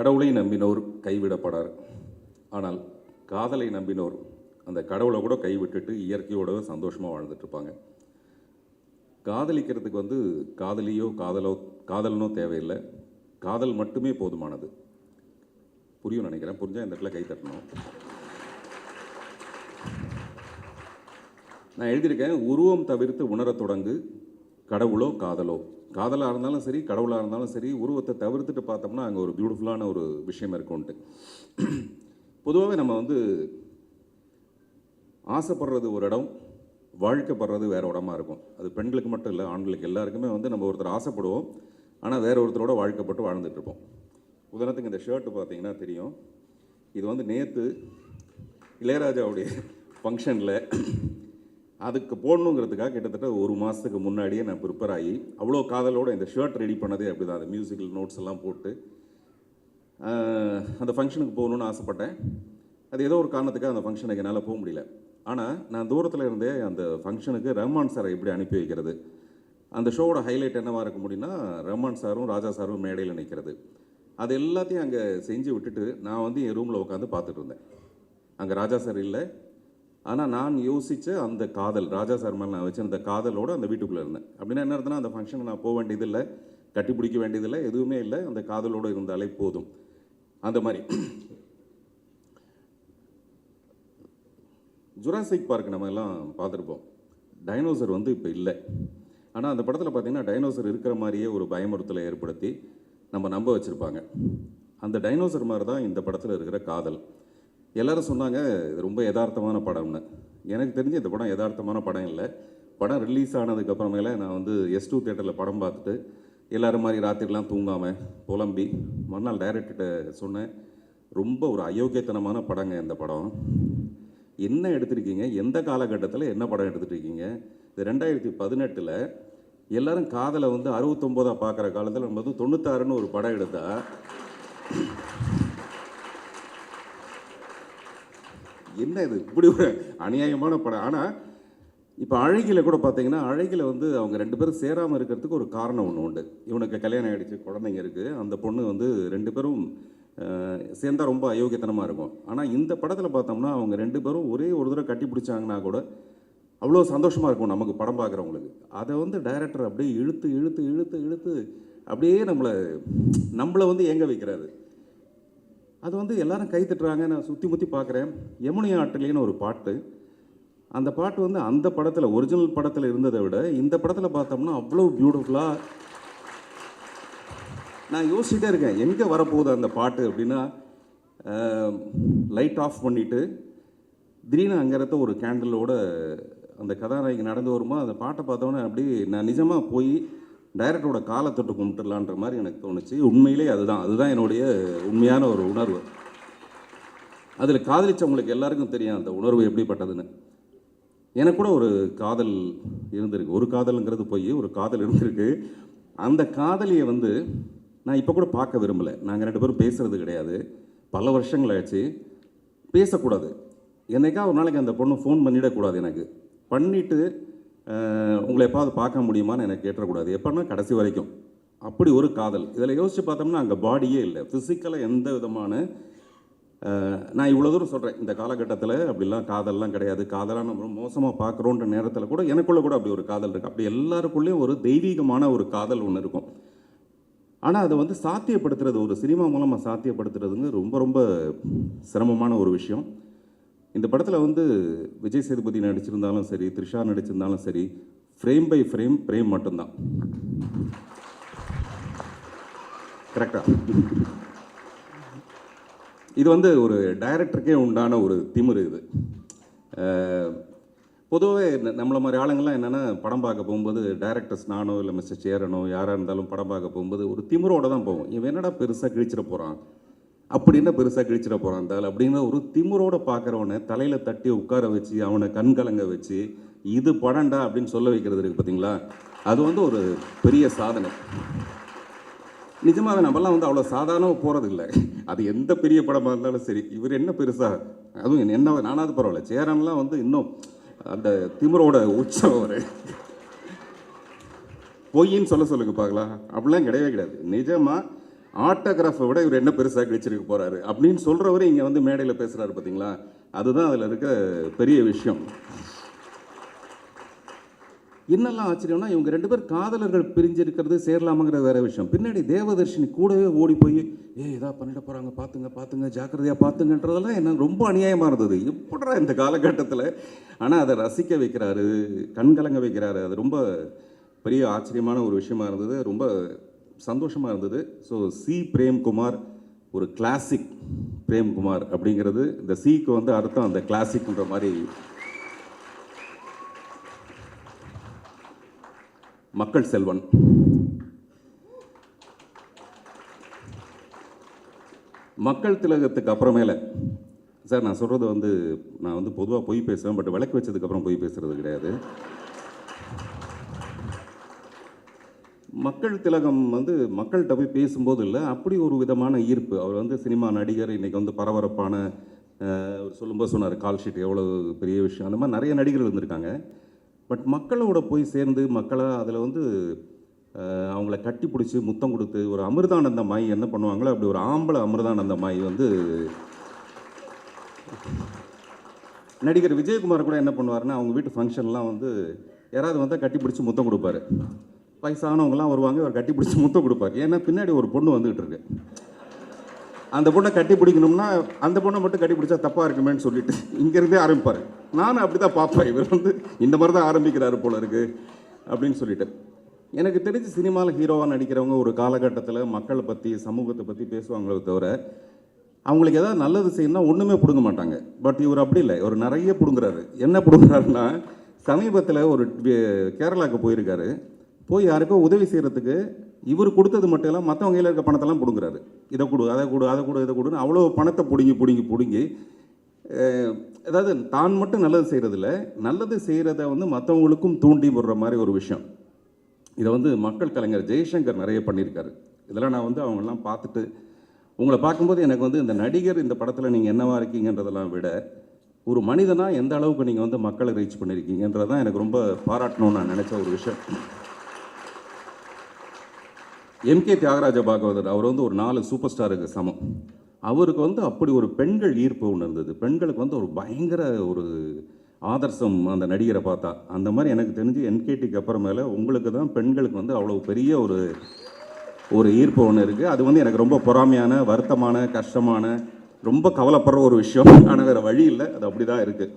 கடவுளை நம்பினோர் கைவிடப்படார். ஆனால் காதலை நம்பினோர் அந்த கடவுளை கூட கைவிட்டுட்டு இயற்கையோட சந்தோஷமாக வாழ்ந்துட்டுருப்பாங்க. காதலிக்கிறதுக்கு காதலியோ காதலனோ தேவையில்லை, காதல் மட்டுமே போதுமானது. புரியும் நினைக்கிறேன். புரிஞ்சால் இந்த இடத்துல கை தட்டணும். நான் எழுதியிருக்கேன், உருவம் தவிர்த்து உணரத் தொடங்கு, கடவுளோ காதலோ. காதலாக இருந்தாலும் சரி, கடவுளாக இருந்தாலும் சரி, உருவத்தை தவிர்த்துட்டு பார்த்தோம்னா அங்கே ஒரு பியூட்டிஃபுல்லான ஒரு விஷயம் இருக்கும்ன்ட்டு. பொதுவாகவே நம்ம ஆசைப்படுறது ஒரு இடம், வாழ்க்கைப்படுறது வேறு இடமா இருக்கும். அது பெண்களுக்கு மட்டும் இல்லை, ஆண்களுக்கு எல்லாருக்குமே நம்ம ஒருத்தர் ஆசைப்படுவோம், ஆனால் வேற ஒருத்தரோட வாழ்க்கைப்பட்டு வாழ்ந்துட்டுருப்போம். உதாரணத்துக்கு இந்த ஷர்ட்டு பார்த்தீங்கன்னா தெரியும். இது நேற்று இளையராஜாவுடைய ஃபங்க்ஷனில் அதுக்கு போடணுங்கிறதுக்காக கிட்டத்தட்ட ஒரு மாதத்துக்கு முன்னாடியே நான் ப்ரிப்பேர் ஆகி அவ்வளோ காதலோடு இந்த ஷர்ட் ரெடி பண்ணதே அப்படி தான். அந்த மியூசிக்கல் நோட்ஸ் எல்லாம் போட்டு அந்த ஃபங்க்ஷனுக்கு போகணுன்னு ஆசைப்பட்டேன். அது ஏதோ ஒரு காரணத்துக்காக அந்த ஃபங்க்ஷனுக்கு என்னால் போக முடியல. ஆனால் நான் தூரத்தில் இருந்தே அந்த ஃபங்க்ஷனுக்கு ரஹ்மான் சாரை எப்படி அனுப்பி வைக்கிறது, அந்த ஷோவோட ஹைலைட் என்னவாக இருக்க முடியும்னா ரஹ்மான் சாரும் ராஜா சாரும் மேடையில் நிற்கிறது. அது எல்லாத்தையும் அங்கே செஞ்சு விட்டுட்டு நான் என் ரூமில் உட்காந்து பார்த்துட்டு இருந்தேன். அங்கே ராஜா சார் இல்லை, ஆனால் நான் யோசித்த அந்த காதல், ராஜா சார் மேலே நான் வச்சிருந்த காதலோடு அந்த வீட்டுக்குள்ளே இருந்தேன். அப்படின்னா என்ன இருந்ததுன்னா, அந்த ஃபங்க்ஷனுக்கு நான் போக வேண்டியதில்லை, கட்டி பிடிக்க வேண்டியதில்லை, எதுவுமே இல்லை, அந்த காதலோடு இருந்தாலே போதும். அந்த மாதிரி ஜுராசிக் பார்க் நம்ம எல்லாம் பார்த்துருப்போம். டைனோசர் இப்போ இல்லை. ஆனால் அந்த படத்தில் பார்த்திங்கன்னா டைனோசர் இருக்கிற மாதிரியே ஒரு பயமுறுத்தலை ஏற்படுத்தி நம்ம நம்ப வச்சுருப்பாங்க. அந்த டைனோசர் மாதிரி தான் இந்த படத்தில் இருக்கிற காதல். எல்லோரும் சொன்னாங்க இது ரொம்ப யதார்த்தமான படம்னு. எனக்கு தெரிஞ்சு இந்த படம் யதார்த்தமான படம் இல்லை. படம் ரிலீஸ் ஆனதுக்கப்புறமேல நான் S2 தியேட்டரில் படம் பார்த்துட்டு எல்லோரும் மாதிரி ராத்திரிலாம் தூங்காமல் புலம்பி மறுநாள் டைரக்டர்கிட்ட சொன்னேன், ரொம்ப ஒரு அயோக்கியத்தனமான படங்க இந்த படம். என்ன எடுத்துருக்கீங்க, எந்த காலகட்டத்தில் என்ன படம் எடுத்துகிட்ருக்கீங்க? இது 2018 எல்லோரும் காதலை 69 பார்க்குற காலத்தில் நம்ம 96ன்னு ஒரு படம் எடுத்தால் என்ன இது இப்படி ஒரு அநியாயமான படம். ஆனால் இப்போ அழகியில் கூட பார்த்தீங்கன்னா, அழகியில் அவங்க 2 பேரும் சேராமல் இருக்கிறதுக்கு ஒரு காரணம் ஒன்று உண்டு. இவனுக்கு கல்யாணம் ஆகிடுச்சு, குழந்தைங்க இருக்குது, அந்த பொண்ணு 2 பேரும் சேர்ந்தால் ரொம்ப அயோக்கியத்தனமாக இருக்கும். ஆனால் இந்த படத்தில் பார்த்தோம்னா அவங்க 2 பேரும் ஒரே ஒரு தடவை கட்டி பிடிச்சாங்கன்னா கூட அவ்வளோ சந்தோஷமாக இருக்கும் நமக்கு படம் பார்க்குறவங்களுக்கு. அதை டைரக்டர் அப்படியே இழுத்து இழுத்து இழுத்து இழுத்து அப்படியே நம்மளை ஏங்க வைக்கிறாரு. அது எல்லாரும் கை தட்டுறாங்க. நான் சுற்றி முற்றி பார்க்குறேன். யமுனை ஆற்றிலேன்னு ஒரு பாட்டு, அந்த பாட்டு அந்த படத்தில் ஒரிஜினல் படத்தில் இருந்ததை விட இந்த படத்தில் பார்த்தோம்னா அவ்வளோ பியூட்டிஃபுல்லாக. நான் யோசிச்சுட்டே இருக்கேன் எங்கே வரப்போகுது அந்த பாட்டு அப்படின்னா, லைட் ஆஃப் பண்ணிவிட்டு திடீர்னு அங்கே இருக்க ஒரு கேண்டிலோட அந்த கதாநாயகி நடந்து வருமா, அந்த பாட்டை பார்த்தோன்னே அப்படி நான் நிஜமாக போய் டைரக்டரோட காலை தொட்டு கும்பிட்டுலான்ற மாதிரி எனக்கு தோணுச்சு. உண்மையிலே அதுதான் என்னுடைய உண்மையான ஒரு உணர்வு. அதில் காதலிச்சவங்களுக்கு எல்லாருக்கும் தெரியும் அந்த உணர்வு எப்படிப்பட்டதுன்னு. எனக்கு கூட ஒரு காதல் இருந்திருக்கு. ஒரு காதலுங்கிறது போய் ஒரு காதல் இருந்திருக்கு. அந்த காதலியை நான் இப்போ கூட பார்க்க விரும்பலை. நாங்கள் 2 பேரும் பேசுகிறது கிடையாது, பல வருஷங்கள் ஆச்சு. பேசக்கூடாது. என்னைக்கா ஒரு நாளைக்கு அந்த பொண்ணு ஃபோன் பண்ணிடக்கூடாது. எனக்கு பண்ணிவிட்டு உங்களை எப்பாவது பார்க்க முடியுமான்னு எனக்கு கேட்டக்கூடாது. எப்போன்னா கடைசி வரைக்கும். அப்படி ஒரு காதல். இதில் யோசித்து பார்த்தோம்னா அங்கே பாடியே இல்லை, ஃபிசிக்கலாக எந்த விதமான. நான் இவ்வளோ தூரம் சொல்கிறேன், இந்த காலகட்டத்தில் அப்படிலாம் காதல்லாம் கிடையாது, காதலாக நம்ம மோசமாக பார்க்குறோன்ற நேரத்தில் கூட எனக்குள்ளே கூட அப்படி ஒரு காதல் இருக்குது. அப்படி எல்லாருக்குள்ளேயும் ஒரு தெய்வீகமான ஒரு காதல் ஒன்று இருக்கும். ஆனால் அதை சாத்தியப்படுத்துறது, ஒரு சினிமா மூலமாக சாத்தியப்படுத்துறதுங்க ரொம்ப ரொம்ப சிரமமான ஒரு விஷயம். இந்த படத்தில் விஜய் சேதுபதி நடிச்சிருந்தாலும் சரி, த்ரிஷா நடிச்சிருந்தாலும் சரி, ஃப்ரேம் பை ஃப்ரேம் பிரேம் மட்டும்தான். கரெக்டாக இது ஒரு டைரக்டருக்கே உண்டான ஒரு திமிரு. இது பொதுவாகவே நம்மளை மாதிரி ஆளுங்கள்லாம் என்னென்னா, படம் பார்க்க போகும்போது டைரக்டர்ஸ், நானோ இல்லை மிஸ்டர் சேரனோ யாராக இருந்தாலும் படம் பார்க்க போகும்போது ஒரு திமிரோடு தான் போவோம். இவன் என்னடா பெருசாக கிழிச்சிட போகிறான், அப்படி என்ன பெருசாக கிழிச்சிட போகிறான் இருந்தாலும் அப்படிங்கிற ஒரு திமிரோடு பார்க்குறவனை தலையில் தட்டி உட்கார வச்சு அவனை கண்கலங்க வச்சு இது படம்டா அப்படின்னு சொல்ல வைக்கிறது இருக்குது பார்த்தீங்களா, அது ஒரு பெரிய சாதனை. நிஜமாக நம்மலாம் அவ்வளோ சாதாரணமாக போகிறது இல்லை. அது எந்த பெரிய படமாக இருந்தாலும் சரி, இவர் என்ன பெருசாக, அதுவும் என்ன நானாவது பரவாயில்ல, சேரன்லாம் இன்னும் அந்த திமிரோட உச்சம் ஒரு பொய்ன்னு சொல்லுங்க பார்க்கலாம். அப்படிலாம் கிடையவே கிடையாது. நிஜமாக ஆட்டோகிராஃபை விட இவர் என்ன பெருசாக கிழிச்சிருக்க போகிறாரு அப்படின்னு சொல்கிறவரு இங்கே வந்து மேடையில் பேசுகிறாரு பார்த்தீங்களா, அதுதான் அதில் இருக்க பெரிய விஷயம். என்னெல்லாம் ஆச்சரியம்னா, இவங்க 2 பேர் காதலர்கள் பிரிஞ்சிருக்கிறது சேரலாமாங்கிறது வேற விஷயம். பின்னாடி தேவதர்ஷினி கூடவே ஓடி போய் இதா பண்ணிட போகிறாங்க, பார்த்துங்க பார்த்துங்க ஜாக்கிரதையாக பார்த்துங்கன்றதெல்லாம் என்ன ரொம்ப அநியாயமாக இருந்தது. எப்படா இந்த காலகட்டத்தில். ஆனால் அதை ரசிக்க வைக்கிறாரு, கண்கலங்க வைக்கிறாரு. அது ரொம்ப பெரிய ஆச்சரியமான ஒரு விஷயமா இருந்தது, ரொம்ப சந்தோஷமாக இருந்தது. ஸோ சி பிரேம்குமார் ஒரு கிளாசிக் பிரேம்குமார் அப்படிங்கிறது, இந்த சிக்கு வந்து அர்த்தம் அந்த கிளாசிக்ன்ற மாதிரி. மக்கள் செல்வன், மக்கள் திலகத்துக்கு அப்புறமேல சார் நான் சொல்கிறது வந்து நான் வந்து பொதுவாக பொய் பேசுவேன், பட் விளக்கு வச்சதுக்கப்புறம் பொய் பேசுகிறது கிடையாது. மக்கள் திலகம் வந்து மக்கள்கிட்ட போய் பேசும்போது இல்லை, அப்படி ஒரு விதமான ஈர்ப்பு. அவர் வந்து சினிமா நடிகர், இன்றைக்கி வந்து பரபரப்பான சொல்லும்போது சொன்னார் கால் ஷீட் எவ்வளோ பெரிய விஷயம், அந்த மாதிரி நிறைய நடிகர்கள் இருந்திருக்காங்க. பட் மக்களோட போய் சேர்ந்து மக்களை அதில் வந்து அவங்கள கட்டி பிடிச்சி முத்தம் கொடுத்து ஒரு அமிர்தானந்த மாய் என்ன பண்ணுவாங்களோ அப்படி ஒரு ஆம்பளை அமிர்தானந்த மாய் வந்து நடிகர் விஜயகுமார் கூட என்ன பண்ணுவாருன்னா, அவங்க வீட்டு ஃபங்க்ஷன்லாம் வந்து யாராவது வந்தால் கட்டி பிடிச்சி முத்தம் கொடுப்பாரு. வயசானவங்களாம் வருவாங்க, அவர் கட்டி பிடிச்சி முத்தம் கொடுப்பார். ஏன்னா பின்னாடி ஒரு பொண்ணு வந்துகிட்டு இருக்கு, அந்த பொண்ணை கட்டி பிடிக்கணும்னா அந்த பொண்ணை மட்டும் கட்டி பிடிச்சா தப்பாக இருக்குமேன்னு சொல்லிட்டு இங்கேருந்தே ஆரம்பிப்பார். நானும் அப்படி தான் பார்ப்பேன், இவர் வந்து இந்த மாதிரி தான் ஆரம்பிக்கிறாரு போல இருக்கு அப்படின்னு சொல்லிட்டு. எனக்கு தெரிஞ்சு சினிமாவில் ஹீரோவாக நடிக்கிறவங்க ஒரு காலகட்டத்தில் மக்களை பற்றி சமூகத்தை பற்றி பேசுவாங்களே தவிர அவங்களுக்கு ஏதாவது நல்லது செய்யணும்னா ஒன்றுமே பிடுங்க மாட்டாங்க. பட் இவர் அப்படி இல்லை, இவர் நிறைய பிடுங்குறாரு. என்ன பிடுங்குறாருன்னா, சமீபத்தில் ஒரு கேரளாவுக்கு போயிருக்காரு. போய் யாருக்கோ உதவி செய்கிறதுக்கு இவர் கொடுத்தது மட்டும் இல்லை, மற்றவங்க கையில் இருக்க பணத்தெல்லாம் பிடுங்குறாரு. இதை கொடு அதை கொடு அதை கொடு இதை கொடுன்னு அவ்வளோ பணத்தை பிடுங்கி அதாவது தான் மட்டும் நல்லது செய்கிறதில்ல, நல்லது செய்கிறத வந்து மற்றவங்களுக்கும் தூண்டி விடுற மாதிரி ஒரு விஷயம். இதை வந்து மக்கள் கலைஞர் ஜெய்சங்கர் நிறைய பண்ணியிருக்காரு. இதெல்லாம் நான் வந்து அவங்கெல்லாம் பார்த்துட்டு உங்களை பார்க்கும்போது எனக்கு வந்து இந்த நடிகர் இந்த படத்தில் நீங்கள் என்னவா இருக்கீங்கன்றதெல்லாம் விட ஒரு மனிதனாக எந்த அளவுக்கு நீங்கள் வந்து மக்களை ரீச் பண்ணியிருக்கீங்கன்றதான் எனக்கு ரொம்ப பாராட்டணும்னு நான் நினச்ச ஒரு விஷயம். எம்கே தியாகராஜ பாகவதர் அவர் வந்து ஒரு 4 சூப்பர் ஸ்டாருக்கு சமம். அவருக்கு வந்து அப்படி ஒரு பெண்கள் ஈர்ப்பு ஒன்று இருந்தது. பெண்களுக்கு வந்து ஒரு பயங்கர ஒரு ஆதர்சம் அந்த நடிகரை பார்த்தா. அந்த மாதிரி எனக்கு தெரிஞ்சு என்கேடிக்கு அப்புறமேல உங்களுக்கு தான் பெண்களுக்கு வந்து அவ்வளோ பெரிய ஒரு ஈர்ப்பு ஒன்று இருக்குது. அது வந்து எனக்கு ரொம்ப பொறாமையான, வருத்தமான, கஷ்டமான, ரொம்ப கவலைப்படுற ஒரு விஷயம். ஆனால் வேறு வழி இல்லை, அது அப்படி தான் இருக்குது.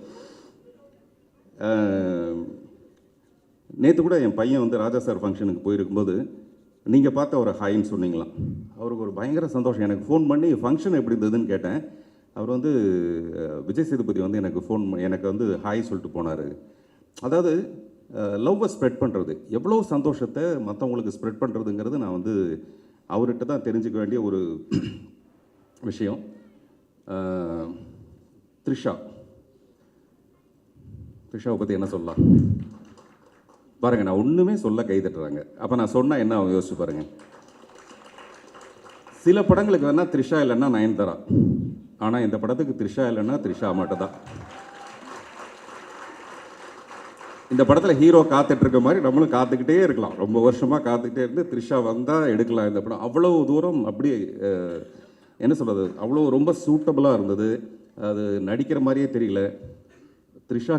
நேற்று கூட என் பையன் வந்து ராஜா சார் ஃபங்க்ஷனுக்கு போயிருக்கும்போது நீங்கள் பார்த்த ஒரு ஹாய்ன்னு சொன்னீங்களாம். அவருக்கு ஒரு பயங்கர சந்தோஷம். எனக்கு ஃபோன் பண்ணி ஃபங்க்ஷன் எப்படி இருந்ததுன்னு கேட்டேன். அவர் வந்து விஜய் சேதுபதி வந்து எனக்கு வந்து ஹாய் சொல்லிட்டு போனார். அதாவது லவ்வை ஸ்ப்ரெட் பண்ணுறது, எவ்வளோ சந்தோஷத்தை மற்றவங்களுக்கு ஸ்ப்ரெட் பண்ணுறதுங்கிறது நான் வந்து அவர்கிட்ட தான் தெரிஞ்சுக்க வேண்டிய ஒரு விஷயம். த்ரிஷாவை பற்றி என்ன சொல்லலாம் பாருங்கள். நான் ஒன்றுமே சொல்ல கை தட்டுறாங்க. அப்போ நான் சொன்னால் என்ன அவங்க யோசிச்சு பாருங்கள். சில படங்களுக்கு வேணால் த்ரிஷா இல்லைன்னா நயன்தாரா, ஆனால் இந்த படத்துக்கு த்ரிஷா இல்லைன்னா த்ரிஷா மட்டும் தான். இந்த படத்தில் ஹீரோ காத்துட்ருக்க மாதிரி நம்மளும் காத்துக்கிட்டே இருக்கலாம். ரொம்ப வருஷமாக காத்துக்கிட்டே இருந்து த்ரிஷா வந்தால் எடுக்கலாம் இந்த படம். அவ்வளோ தூரம் அப்படியே என்ன சொல்கிறது, அவ்வளோ ரொம்ப சூட்டபுளாக இருந்தது. அது நடிக்கிற மாதிரியே தெரியல. த்ரிஷா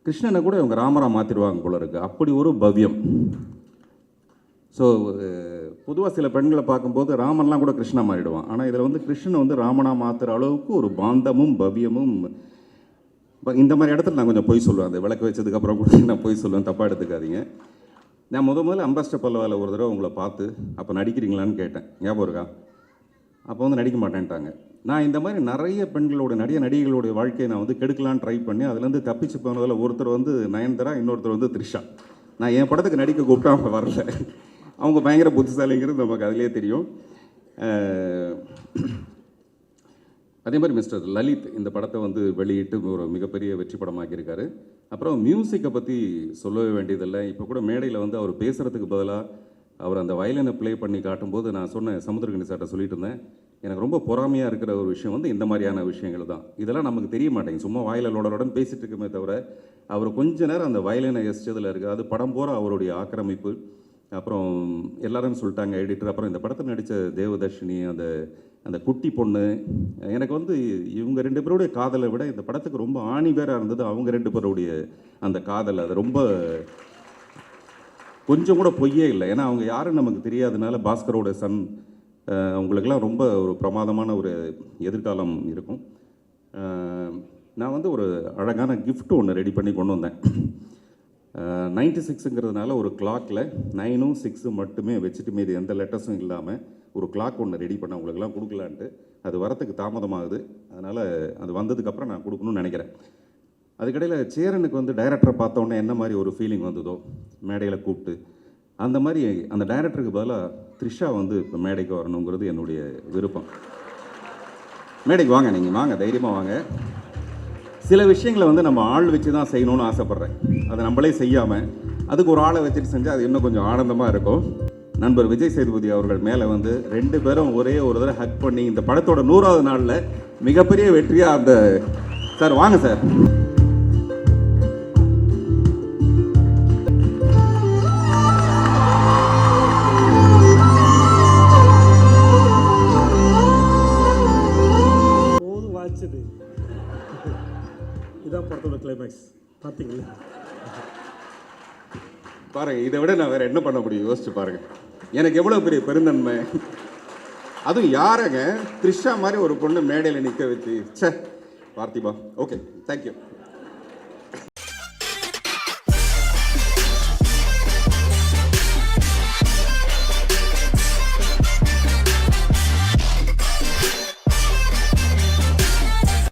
கிருஷ்ணனை கூட இவங்க ராமரா மாற்றிடுவாங்க போல இருக்குது, அப்படி ஒரு பவ்யம். ஸோ பொதுவாக சில பெண்களை பார்க்கும்போது ராமன்லாம் கூட கிருஷ்ணா மாறிடுவான். ஆனால் இதில் வந்து கிருஷ்ணனை வந்து ராமனா மாற்றுற அளவுக்கு ஒரு பாந்தமும் பவ்யமும். இந்த மாதிரி இடத்துல நான் கொஞ்சம் பொய் சொல்லுவேன். அந்த விளக்கு வச்சதுக்கப்புறம் கூட நான் பொய் சொல்லுவேன், தப்பாக எடுத்துக்காதீங்க. நான் முதல்ல அம்பாஸ்டர் பல்லவாவில் ஒரு தடவை உங்களை பார்த்து அப்போ நடிக்கிறீங்களான்னு கேட்டேன், ஞாபகம் இருக்கா? அப்போ வந்து நடிக்க மாட்டேன்ட்டாங்க. நான் இந்த மாதிரி நிறைய நடிகைகளுடைய வாழ்க்கையை நான் வந்து கெடுக்கலான்னு ட்ரை பண்ணி அதுலேருந்து தப்பிச்சு போனதில் ஒருத்தர் வந்து நயன்தாரா, இன்னொருத்தர் வந்து த்ரிஷா. நான் என் படத்துக்கு நடிக்க கூப்பிட்டா அவங்க வரல. அவங்க பயங்கர புத்திசாலிங்கிறது நமக்கு அதிலே தெரியும். அதே மாதிரி மிஸ்டர் லலித் இந்த படத்தை வந்து வெளியிட்டு ஒரு மிகப்பெரிய வெற்றி படமாக்கியிருக்காரு. அப்புறம் மியூசிக்கை பற்றி சொல்லவே வேண்டியதில்லை. இப்போ கூட மேடையில் வந்து அவர் பேசுகிறதுக்கு பதிலாக அவர் அந்த வயலினை ப்ளே பண்ணி காட்டும்போது நான் சொன்னேன், சமுத்திரகனி சார்ட்ட சொல்லிட்டு இருந்தேன், எனக்கு ரொம்ப பொறாமையாக இருக்கிற ஒரு விஷயம் வந்து இந்த மாதிரியான விஷயங்கள் தான். இதெல்லாம் நமக்கு தெரிய மாட்டேங்குது. சும்மா வாயிலோடருடன் பேசிகிட்டு இருக்குமே தவிர அவர் கொஞ்ச நேரம் அந்த வயலினை எசிச்சதில் இருக்குது. அது படம் போகிற அவருடைய ஆக்கிரமிப்பு, அப்புறம் எல்லாரும் சொல்லிட்டாங்க எடிட்டர். அப்புறம் இந்த படத்தில் நடித்த தேவதர்ஷினி, அந்த அந்த குட்டி பொண்ணு, எனக்கு வந்து இவங்க 2 பேருடைய காதலை விட இந்த படத்துக்கு ரொம்ப ஆணி பேராக இருந்தது அவங்க 2 பேருடைய அந்த காதல். அது ரொம்ப கொஞ்சம் கூட பொய்யே இல்லை. ஏன்னா அவங்க யாருன்னு நமக்கு தெரியாதனால பாஸ்கரோட சன், அவங்களுக்கெல்லாம் ரொம்ப ஒரு பிரமாதமான ஒரு எதிர்காலம் இருக்கும். நான் வந்து ஒரு அழகான கிஃப்ட் ஒன்று ரெடி பண்ணி கொண்டு வந்தேன். 96ங்கிறதுனால ஒரு கிளாக்கில் 9ம் 6ம் மட்டுமே வச்சுட்டு மீது எந்த லெட்டர்ஸும் இல்லாமல் ஒரு கிளாக் ஒன்று ரெடி பண்ண உங்களுக்கெல்லாம் கொடுக்கலான்ட்டு. அது வரத்துக்கு தாமதமாகுது, அதனால் அது வந்ததுக்கப்புறம் நான் கொடுக்கணும்னு நினைக்கிறேன். அதுக்கடையில் சேரனுக்கு வந்து டைரக்டரை பார்த்தோன்னே என்ன மாதிரி ஒரு ஃபீலிங் வந்ததோ மேடையில் கூப்பிட்டு, அந்த மாதிரி அந்த டைரக்டருக்கு பதிலாக த்ரிஷா வந்து இப்போ மேடைக்கு வரணுங்கிறது என்னுடைய விருப்பம். மேடைக்கு வாங்க, நீங்கள் வாங்க, தைரியமாக வாங்க. சில விஷயங்களை வந்து நம்ம ஆள் வச்சு தான் செய்யணும்னு ஆசைப்பட்றேன். அதை நம்மளே செய்யாமல் அதுக்கு ஒரு ஆளை வச்சுட்டு செஞ்சால் அது இன்னும் கொஞ்சம் ஆனந்தமாக இருக்கும். நண்பர் விஜய் சேதுபதி அவர்கள் மேலே வந்து 2 பேரும் ஒரே ஒரு தடவை ஹக் பண்ணி இந்த படத்தோட 100வது நாளில் மிகப்பெரிய வெற்றியாக அந்த சார் வாங்க சார். இதான் படத்தோட கிளைமேக்ஸ் பார்த்தீங்களா? பாருங்க, இதை விட நான் வேற என்ன பண்ண முடியும் யோசிச்சு பாருங்க. எனக்கு எவ்வளோ பெரிய பெருந்தன்மை. அதுவும் யாருங்க த்ரிஷா மாதிரி ஒரு பொண்ணு மேடையில் நிற்க வச்சு. சே பார்த்திபா. Okay, thank you.